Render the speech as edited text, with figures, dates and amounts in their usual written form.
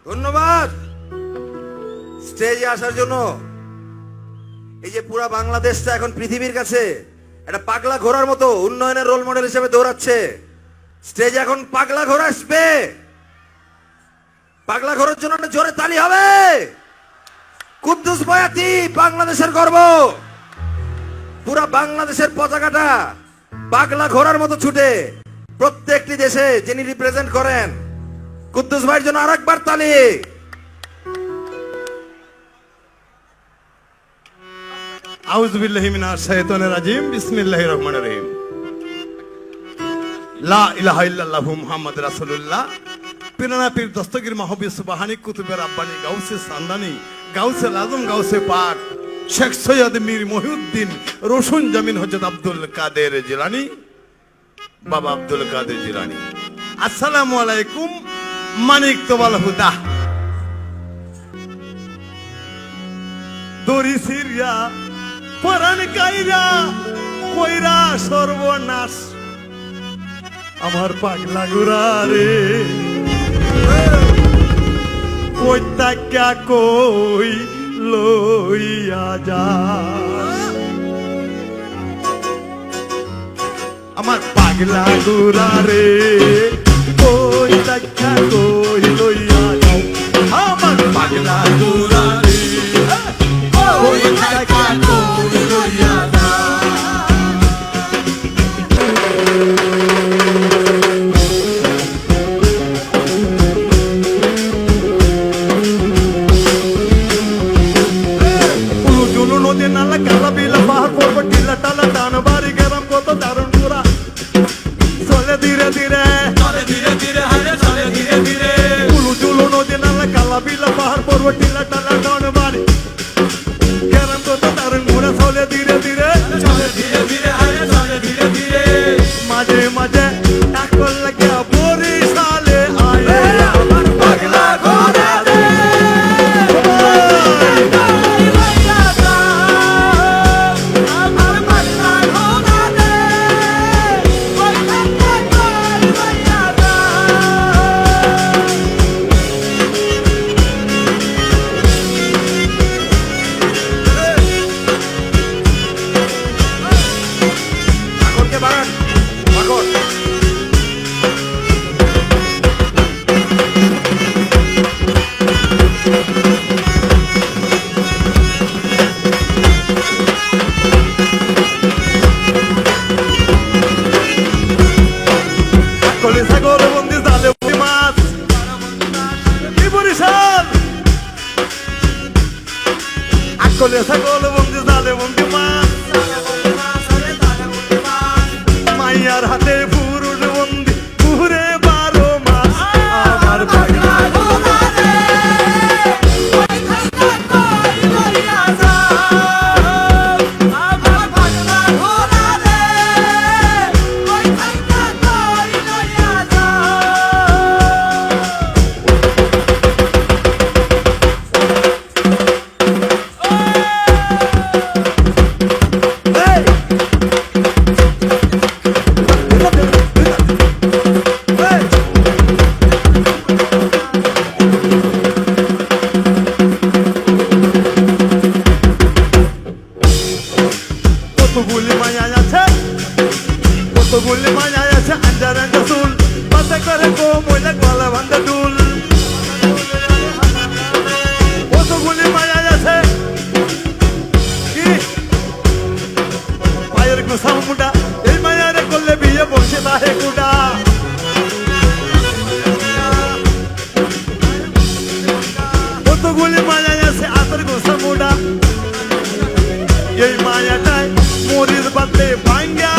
ধন্যবাদ স্টেজে আসার জন্য। এই যে পুরা বাংলাদেশটা এখন পৃথিবীর কাছে একটা পাগলা ঘোড়ার মতো উন্নয়নের রোল মডেল হিসেবে দৌড়াচ্ছে। স্টেজে এখন পাগলা ঘোড়া আসবে। পাগলা ঘোড়ার জন্য একটা জোরে তালি হবে। কুদ্দুস বয়াতি বাংলাদেশের গর্ব। পুরা বাংলাদেশের পতাকাটা পাগলা ঘোড়ার মতো ছুটে প্রত্যেকটি দেশে যিনি রিপ্রেজেন্ট করেন, কুদ্দুস ভাইয়ের জন্য আরেকবার তালি। আউযু বিল্লাহি মিনাশ শাইতানির রাজিম। বিসমিল্লাহির রহমানির রহিম। লা ইলাহা ইল্লাল্লাহু মুহাম্মাদুর রাসূলুল্লাহ। পিরানা পীর দস্তগীর মাহবুব সুবহানী কুতুবে রাব্বানী গাউসে সান্দানী গাউসে আজম গাউসে পাক শেখ সৈয়দ মীর মহিউদ্দিন রোশন জামিন হযরত আব্দুল কাদের জিলানী, বাবা আব্দুল কাদের জিলানী। আসসালামু আলাইকুম। মানিক তোবাল হুদা দড়ি সিরিয়া পরাণ কাইরা কইরা সর্বনাশ আমার পাগলা গোরা রে। কইতাক্কা কই লইয়া যা আমার পাগলা গোরা রে। কইতাক্কা কই লইয়া যাও আমার পাগলা গোরা রে। কইতাক্কা কই লইয়া যা নালা কালা বিলা পাহাড় পর্বত টিলা টালা টান বাড়ি গেলাম কত দারুণ পুরা চলে ধীরে ধীরে চলে ধীরে ধীরে হারে চলে ধীরে ধীরে উলু জুলু নদী নালা কালা বিলা পাহাড় পর্বত টিলা টালা টান বাড়ি গেলাম কত দারুণ পুরা চলে ধীরে ধীরে চলে ধীরে ধীরে হারে চলে ধীরে ধীরে মাঝে মাঝে টাকল লাগে বরিশালে আয়ে আমার পাগলা ঘোড়া রে। Kole sakol bandi zale bandi mas মাইয়ার হাতে পুরুষ বন্দি পুরে 12 মাস আমার পাগলা ঘোড়া রে। কইতাক্কা কই লইয়া যা আমার পাগলা ঘোড়া রে। কইতাক্কা কই লইয়া যা কতগুলি মায়া আছে কতগুলি মায়া আছে আন্ডার আন্ডার চুল পাতে করে কোমলে গলা বান্ধা দুল। কতগুলি মায়া আছে কি পায়ের গোসা মুডা এই মায়ারে করলে বিয়ে বসে তাহে কুডা। কতগুলি মায়া আছে আতর গোসা মুডা এই মায়াটাই মরির বাদলে ভাঙ্গা